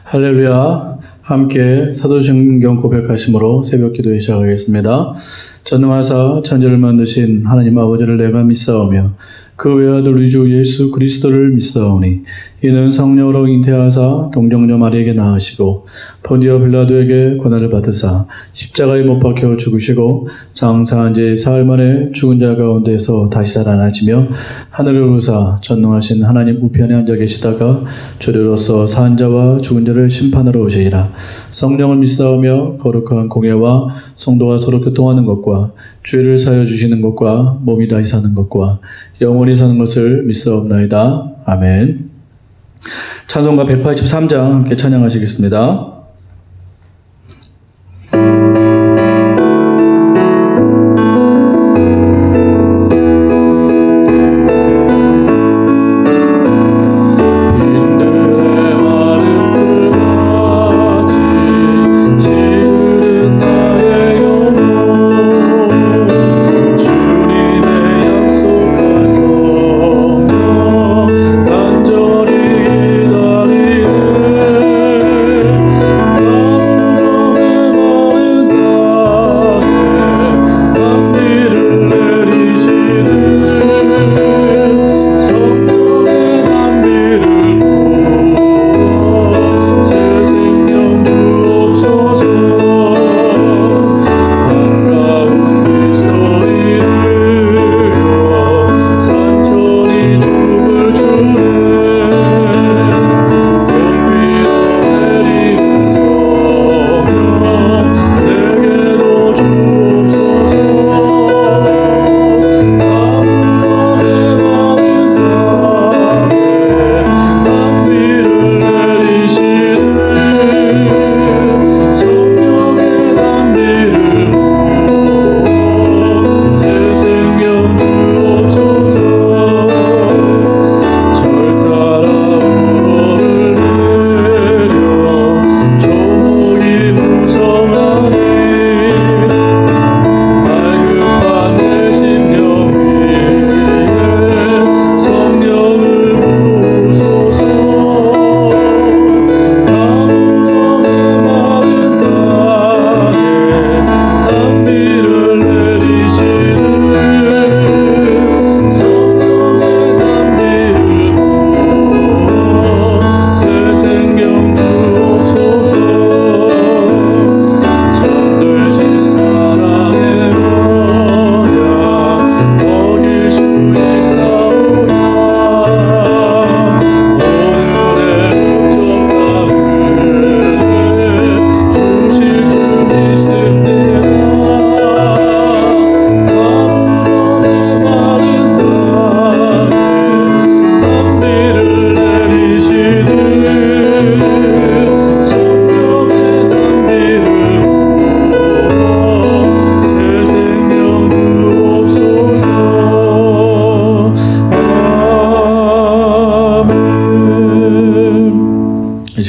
할렐루야. 함께 사도신경 고백하심으로 새벽 기도에 시작하겠습니다. 전능하사 천지를 만드신 하나님 아버지를 내가 믿사오며 그 외아들 우리 주 예수 그리스도를 믿사오니 이는 성령으로 잉태하사 동정녀 마리에게 낳으시고 본디오 빌라도에게 고난을 받으사 십자가에 못 박혀 죽으시고 장사한 지 사흘 만에 죽은 자 가운데서 다시 살아나시며 하늘을 오르사 전능하신 하나님 우편에 앉아 계시다가 주리로서 산 자와 죽은 자를 심판하러 오시리라. 성령을 믿사오며 거룩한 공예와 성도가 서로 교통하는 것과 죄를 사여 주시는 것과 몸이 다시 사는 것과 영원히 사는 것을 믿사옵나이다. 아멘. 찬송가 183장 함께 찬양하시겠습니다.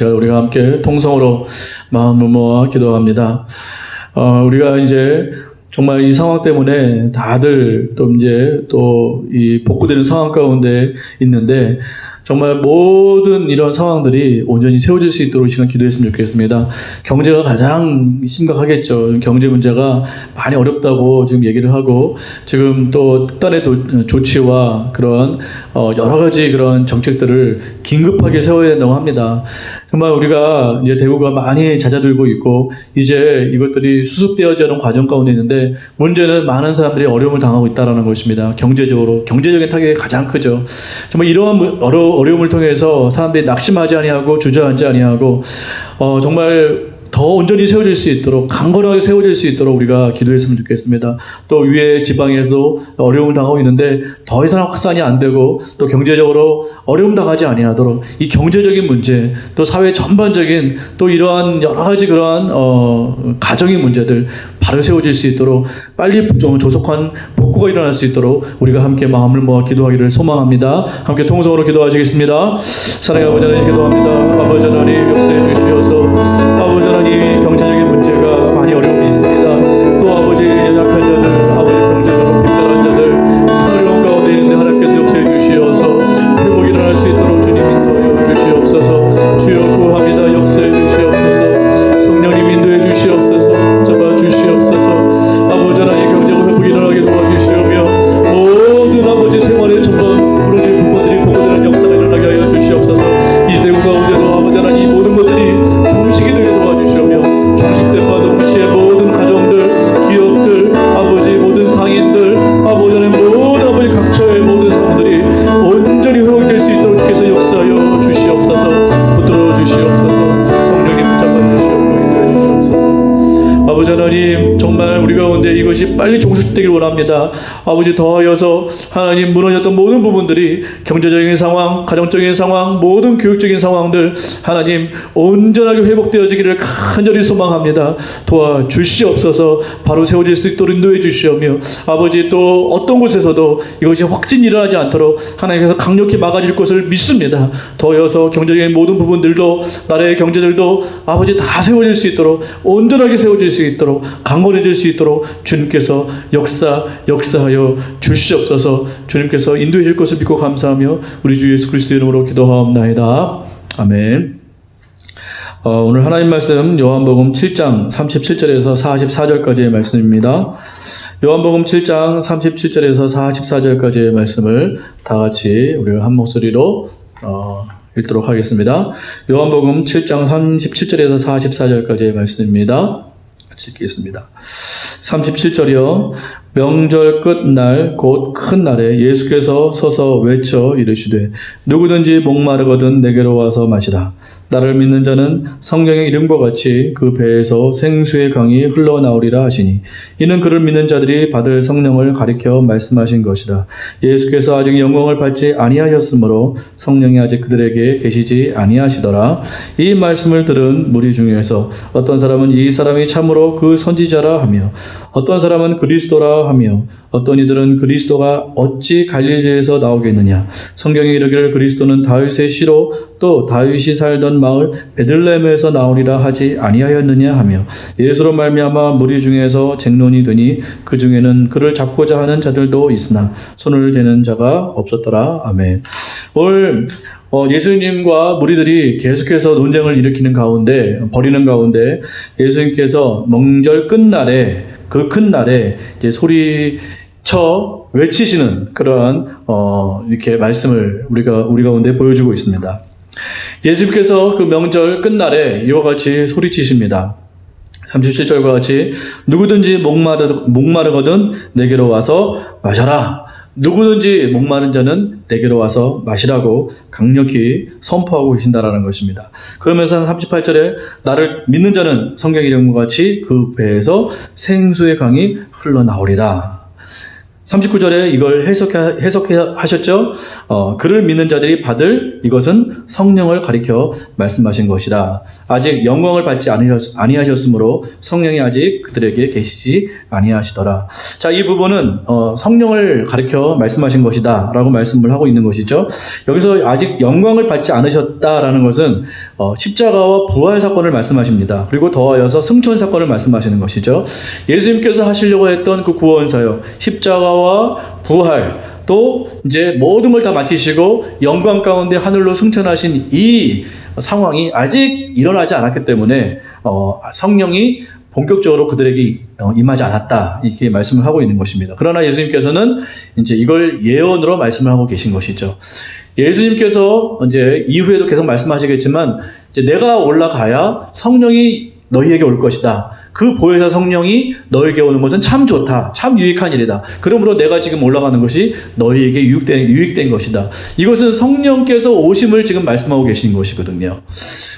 우리가 함께 통성으로 마음을 모아 기도합니다. 우리가 이제 정말 이 상황 때문에 다들 또 이 복구되는 상황 가운데 있는데 정말 모든 이런 상황들이 온전히 세워질 수 있도록 이 시간 기도했으면 좋겠습니다. 경제가 가장 심각하겠죠. 경제 문제가 많이 어렵다고 지금 얘기를 하고 지금 또 특단의 조치와 그런 여러 가지 그런 정책들을 긴급하게 세워야 된다고 합니다. 정말 우리가 이제 대우가 많이 잦아들고 있고 이제 이것들이 수습되어야 하는 과정 가운데 있는데 문제는 많은 사람들이 어려움을 당하고 있다는 것입니다. 경제적인 타격이 가장 크죠. 정말 이러한 어려움을 통해서 사람들이 낙심하지 아니하고 주저앉지 아니하고 정말 더 온전히 세워질 수 있도록 강건하게 세워질 수 있도록 우리가 기도했으면 좋겠습니다. 또 위에 지방에도 어려움을 당하고 있는데 더 이상 확산이 안 되고 또 경제적으로 어려움 당하지 아니하도록 이 경제적인 문제 또 사회 전반적인 또 이러한 여러 가지 그러한 가정의 문제들 바로 세워질 수 있도록 빨리 조속한 복구가 일어날 수 있도록 우리가 함께 마음을 모아 기도하기를 소망합니다. 함께 통성으로 기도하시겠습니다. 사랑의 아버지 하나님 기도합니다. 아버지 하나님 역사해 주시어서 아버지 하나님 경제적인 문제가 많이 어려움이 있습니다. 또 아버지 연약한 자들 아버지 경제적으로 빈절한 자들 어려운 가운데 있는데 하나님께서 역사해 주시어서 회복이 일어날 수 있도록 주님 인도하여 주시옵소서. 주여 구합니다. 역사해 이것이 빨리 종식되길 원합니다. 아버지, 더하여서 하나님 무너졌던 모든 부분들이 경제적인 상황, 가정적인 상황, 모든 교육적인 상황들 하나님 온전하게 회복되어지기를 간절히 소망합니다. 도와주시옵소서. 바로 세워질 수 있도록 인도해 주시오며 아버지, 또 어떤 곳에서도 이것이 확진이 일어나지 않도록 하나님께서 강력히 막아줄 것을 믿습니다. 더하여서 경제적인 모든 부분들도 나라의 경제들도 아버지 다 세워질 수 있도록, 온전하게 세워질 수 있도록, 강건해질 수 있도록 주님께서 역사하여 주시옵소서. 주님께서 인도해 줄 것을 믿고 감사하며 우리 주 예수 그리스도의 이름으로 기도하옵나이다. 아멘. 오늘 하나님 말씀 요한복음 7장 37절에서 44절까지의 말씀입니다. 요한복음 7장 37절에서 44절까지의 말씀을 다 같이 우리가 한 목소리로 읽도록 하겠습니다. 요한복음 7장 37절에서 44절까지의 말씀입니다. 같이 읽겠습니다. 37절이요. 명절 끝날 곧 큰 날에 예수께서 서서 외쳐 이르시되 누구든지 목마르거든 내게로 와서 마시라. 나를 믿는 자는 성경의 이름과 같이 그 배에서 생수의 강이 흘러나오리라 하시니 이는 그를 믿는 자들이 받을 성령을 가리켜 말씀하신 것이라. 예수께서 아직 영광을 받지 아니하셨으므로 성령이 아직 그들에게 계시지 아니하시더라. 이 말씀을 들은 무리 중에서 어떤 사람은 이 사람이 참으로 그 선지자라 하며 어떤 사람은 그리스도라 하며 어떤 이들은 그리스도가 어찌 갈릴리에서 나오겠느냐. 성경에 이르기를 그리스도는 다윗의 씨로 또 다윗이 살던 마을 베들레헴에서 나오리라 하지 아니하였느냐 하며 예수로 말미암아 무리 중에서 쟁론이 되니 그 중에는 그를 잡고자 하는 자들도 있으나 손을 대는 자가 없었더라. 아멘. 오늘 예수님과 무리들이 계속해서 논쟁을 일으키는 가운데, 벌이는 가운데 예수님께서 명절 끝날에, 그 큰 날에 이제 소리쳐 외치시는 그러한 이렇게 말씀을 우리 가운데 보여주고 있습니다. 예수님께서 그 명절 끝날에 이와 같이 소리치십니다. 37절과 같이 누구든지 목마르거든 내게로 와서 마셔라. 누구든지 목마른 자는 내게로 와서 마시라고 강력히 선포하고 계신다라는 것입니다. 그러면서 38절에 나를 믿는 자는 성경 이름과 같이 그 배에서 생수의 강이 흘러나오리라. 39절에 이걸 해석하셨죠? 그를 믿는 자들이 받을 이것은 성령을 가리켜 말씀하신 것이라. 아직 영광을 받지 아니하셨으므로 성령이 아직 그들에게 계시지 아니하시더라. 자, 이 부분은 성령을 가리켜 말씀하신 것이다 라고 말씀을 하고 있는 것이죠. 여기서 아직 영광을 받지 않으셨다라는 것은 십자가와 부활 사건을 말씀하십니다. 그리고 더하여서 승천 사건을 말씀하시는 것이죠. 예수님께서 하시려고 했던 그 구원사역, 십자가와 부활, 또 이제 모든 걸 다 마치시고 영광 가운데 하늘로 승천하신 이 상황이 아직 일어나지 않았기 때문에 성령이 본격적으로 그들에게 임하지 않았다, 이렇게 말씀을 하고 있는 것입니다. 그러나 예수님께서는 이제 이걸 예언으로 말씀을 하고 계신 것이죠. 예수님께서 이제 이후에도 계속 말씀하시겠지만 이제 내가 올라가야 성령이 너희에게 올 것이다. 그 보혜사 성령이 너에게 오는 것은 참 좋다. 참 유익한 일이다. 그러므로 내가 지금 올라가는 것이 너희에게 유익된 것이다. 이것은 성령께서 오심을 지금 말씀하고 계신 것이거든요.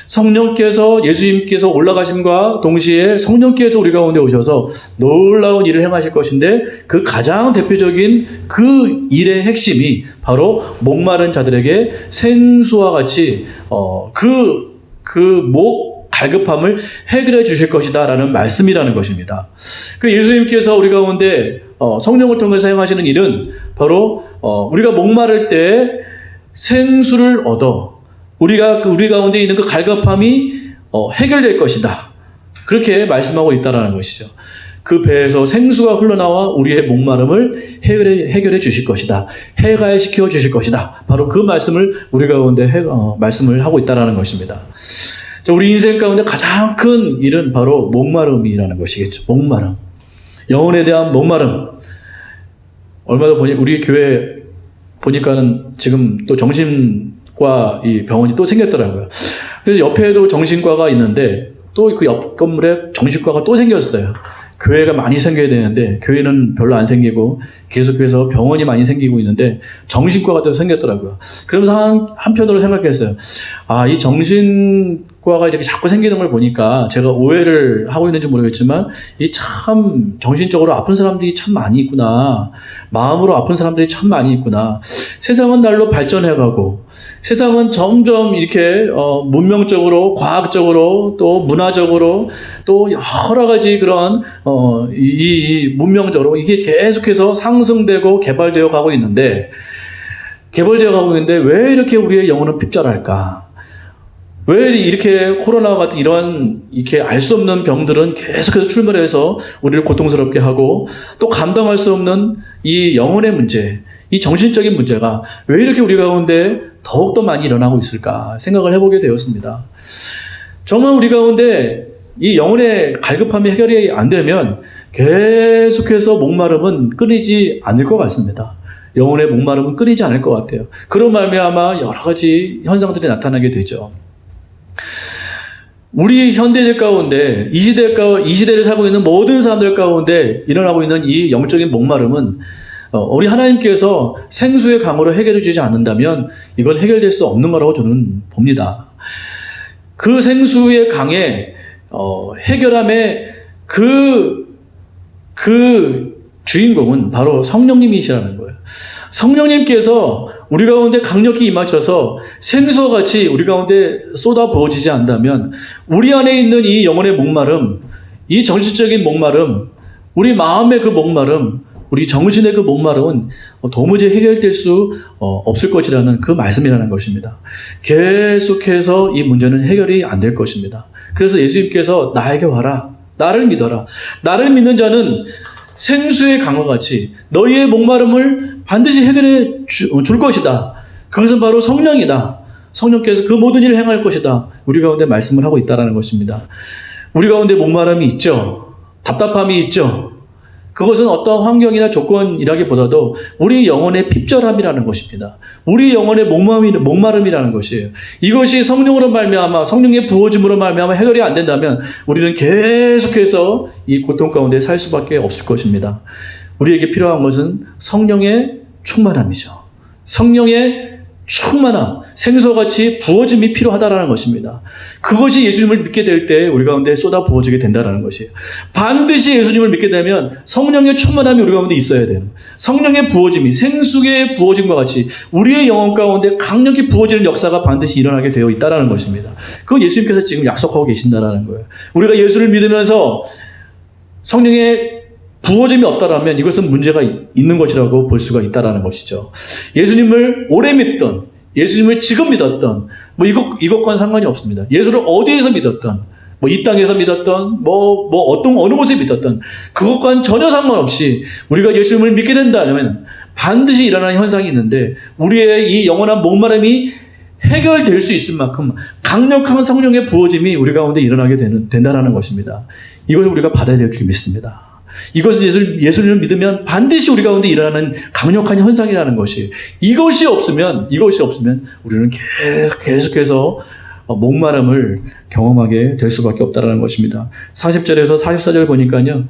성령께서, 예수님께서 올라가심과 동시에 성령께서 우리 가운데 오셔서 놀라운 일을 행하실 것인데 그 가장 대표적인 그 일의 핵심이 바로 목마른 자들에게 생수와 같이 갈급함을 해결해 주실 것이다 라는 말씀이라는 것입니다. 그 예수님께서 우리 가운데 성령을 통해서 행하시는 일은 바로 우리가 목마를 때 생수를 얻어 우리 가운데 있는 그 갈급함이 해결될 것이다. 그렇게 말씀하고 있다라는 것이죠. 그 배에서 생수가 흘러나와 우리의 목마름을 해결해 주실 것이다. 해갈시켜 주실 것이다. 바로 그 말씀을 우리 가운데 말씀을 하고 있다라는 것입니다. 우리 인생 가운데 가장 큰 일은 바로 목마름이라는 것이겠죠. 목마름. 영혼에 대한 목마름. 얼마 전에 우리 교회 보니까는 지금 또 정신과 이 병원이 또 생겼더라고요. 그래서 옆에도 정신과가 있는데 또 그 옆 건물에 정신과가 또 생겼어요. 교회가 많이 생겨야 되는데 교회는 별로 안 생기고 계속해서 병원이 많이 생기고 있는데 정신과가 또 생겼더라고요. 그러면서 한편으로 생각했어요. 이 정신과 과가 이렇게 자꾸 생기는 걸 보니까 제가 오해를 하고 있는지 모르겠지만 이 참 정신적으로 아픈 사람들이 참 많이 있구나. 마음으로 아픈 사람들이 참 많이 있구나. 세상은 날로 발전해가고 세상은 점점 이렇게 문명적으로 과학적으로 또 문화적으로 또 여러 가지 그런 이 문명적으로 이게 계속해서 상승되고 개발되어 가고 있는데 왜 이렇게 우리의 영혼은 핍절할까? 왜 이렇게 코로나와 같은 이렇게 알 수 없는 병들은 계속해서 출몰해서 우리를 고통스럽게 하고 또 감당할 수 없는 이 영혼의 문제, 이 정신적인 문제가 왜 이렇게 우리 가운데 더욱더 많이 일어나고 있을까 생각을 해보게 되었습니다. 정말 우리 가운데 이 영혼의 갈급함이 해결이 안 되면 계속해서 목마름은 끊이지 않을 것 같습니다. 영혼의 목마름은 끊이지 않을 것 같아요. 그런 말미암아 여러 가지 현상들이 나타나게 되죠. 우리 현대들 가운데 이 시대를 살고 있는 모든 사람들 가운데 일어나고 있는 이 영적인 목마름은 우리 하나님께서 생수의 강으로 해결해 주지 않는다면 이건 해결될 수 없는 거라고 저는 봅니다. 그 생수의 강의 해결함의 그 주인공은 바로 성령님이시라는 거예요. 성령님께서 우리 가운데 강력히 임하셔서 생수와 같이 우리 가운데 쏟아 부어지지 않는다면 우리 안에 있는 이 영혼의 목마름, 이 정신적인 목마름, 우리 마음의 그 목마름, 우리 정신의 그 목마름은 도무지 해결될 수 없을 것이라는 그 말씀이라는 것입니다. 계속해서 이 문제는 해결이 안 될 것입니다. 그래서 예수님께서 나에게 와라, 나를 믿어라. 나를 믿는 자는 생수의 강과 같이 너희의 목마름을 반드시 해결해 줄 것이다. 그것은 바로 성령이다. 성령께서 그 모든 일을 행할 것이다. 우리 가운데 말씀을 하고 있다는 것입니다. 우리 가운데 목마름이 있죠. 답답함이 있죠. 그것은 어떤 환경이나 조건이라기보다도 우리 영혼의 핍절함이라는 것입니다. 우리 영혼의 목마름이라는 것이에요. 이것이 성령으로 말미암아 성령의 부어짐으로 말미암아 해결이 안 된다면 우리는 계속해서 이 고통 가운데 살 수밖에 없을 것입니다. 우리에게 필요한 것은 성령의 충만함이죠. 성령의 충만함, 생수같이 부어짐이 필요하다라는 것입니다. 그것이 예수님을 믿게 될 때 우리 가운데 쏟아 부어지게 된다는 것이에요. 반드시 예수님을 믿게 되면 성령의 충만함이 우리 가운데 있어야 돼요. 성령의 부어짐이 생수의 부어짐과 같이 우리의 영혼 가운데 강력히 부어지는 역사가 반드시 일어나게 되어 있다는 것입니다. 그거 예수님께서 지금 약속하고 계신다는 거예요. 우리가 예수를 믿으면서 성령의 부어짐이 없다라면 이것은 문제가 있는 것이라고 볼 수가 있다는 것이죠. 예수님을 오래 믿던, 예수님을 지금 믿었던, 이것과는 상관이 없습니다. 예수를 어디에서 믿었던, 이 땅에서 믿었던, 어느 곳에 믿었던, 그것과는 전혀 상관없이 우리가 예수님을 믿게 된다면 반드시 일어나는 현상이 있는데 우리의 이 영원한 목마름이 해결될 수 있을 만큼 강력한 성령의 부어짐이 우리 가운데 일어나게 된다는 것입니다. 이것을 우리가 받아야 될 줄 믿습니다. 이것은 예수님을 믿으면 반드시 우리 가운데 일어나는 강력한 현상이라는 것이 이것이 없으면 우리는 계속해서 목마름을 경험하게 될 수밖에 없다는 것입니다. 40절에서 44절 보니까요.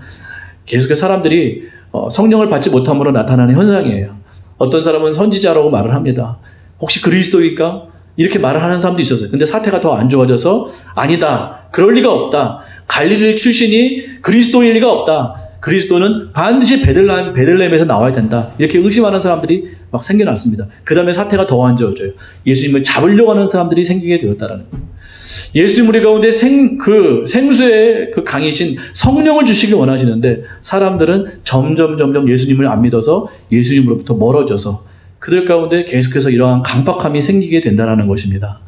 계속해서 사람들이 성령을 받지 못함으로 나타나는 현상이에요. 어떤 사람은 선지자라고 말을 합니다. 혹시 그리스도일까? 이렇게 말을 하는 사람도 있었어요. 근데 사태가 더 안 좋아져서 아니다. 그럴 리가 없다. 갈릴리 출신이 그리스도일 리가 없다. 그리스도는 반드시 베들레헴에서 나와야 된다. 이렇게 의심하는 사람들이 막 생겨났습니다. 그 다음에 사태가 더 안 좋아져요. 예수님을 잡으려고 하는 사람들이 생기게 되었다라는 거예요. 예수님 우리 가운데 생수의 그 강이신 성령을 주시길 원하시는데 사람들은 점점 예수님을 안 믿어서 예수님으로부터 멀어져서 그들 가운데 계속해서 이러한 강박함이 생기게 된다는 것입니다.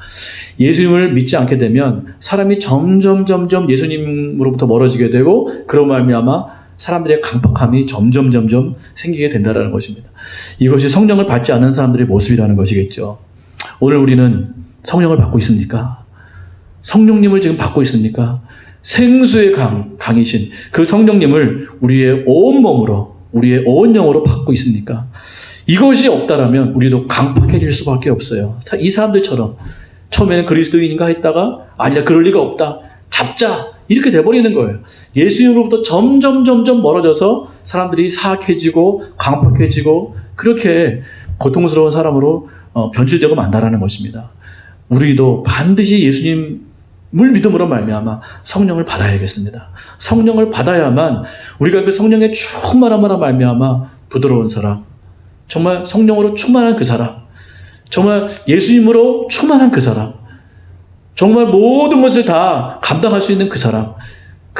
예수님을 믿지 않게 되면 사람이 점점 예수님으로부터 멀어지게 되고 그로 말미암아 사람들의 강박함이 점점 생기게 된다는 것입니다. 이것이 성령을 받지 않는 사람들의 모습이라는 것이겠죠. 오늘 우리는 성령을 받고 있습니까? 성령님을 지금 받고 있습니까? 생수의 강이신 그 성령님을 우리의 온 몸으로 우리의 온 영으로 받고 있습니까? 이것이 없다라면 우리도 강팍해질 수밖에 없어요. 이 사람들처럼 처음에는 그리스도인인가 했다가 아니다 그럴 리가 없다 잡자 이렇게 돼버리는 거예요. 예수님으로부터 점점 멀어져서 사람들이 사악해지고 강팍해지고 그렇게 고통스러운 사람으로 변질되고 만다라는 것입니다. 우리도 반드시 예수님 믿음으로 말미암아 성령을 받아야겠습니다. 성령을 받아야만 우리가 그 성령의 충만함으로 말미암아 부드러운 사람, 정말 성령으로 충만한 그 사람, 정말 예수님으로 충만한 그 사람, 정말 모든 것을 다 감당할 수 있는 그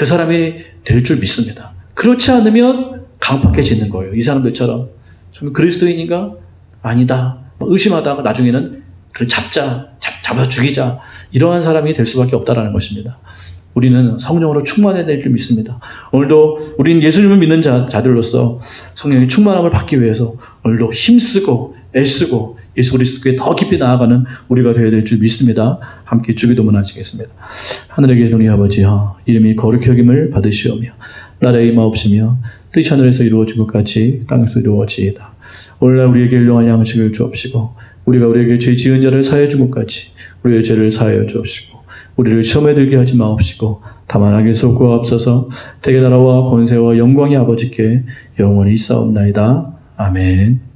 사람이 될 줄 믿습니다. 그렇지 않으면 강팍해지는 거예요. 이 사람들처럼 정말 그리스도인인가? 아니다. 의심하다가 나중에는 잡아 죽이자, 이러한 사람이 될 수밖에 없다라는 것입니다. 우리는 성령으로 충만해야 될 줄 믿습니다. 오늘도 우리는 예수님을 믿는 자들로서 성령의 충만함을 받기 위해서 오늘도 힘쓰고 애쓰고 예수 그리스도께 더 깊이 나아가는 우리가 되어야 될 줄 믿습니다. 함께 주기도문 하시겠습니다. 하늘에 계신 우리 아버지여, 이름이 거룩히 여김을 받으시오며 나라의 임하옵시며 뜻이 하늘에서 이루어진 것 같이 땅에서 이루어지이다. 오늘날 우리에게 일용할 양식을 주옵시고 우리가 우리에게 죄 지은 자를 사하여 준 것 같이 우리의 죄를 사하여 주옵시고 우리를 시험에 들게 하지 마옵시고 다만 악에서 구하옵소서. 대개 나라와 권세와 영광이 아버지께 영원히 있사옵나이다. 아멘.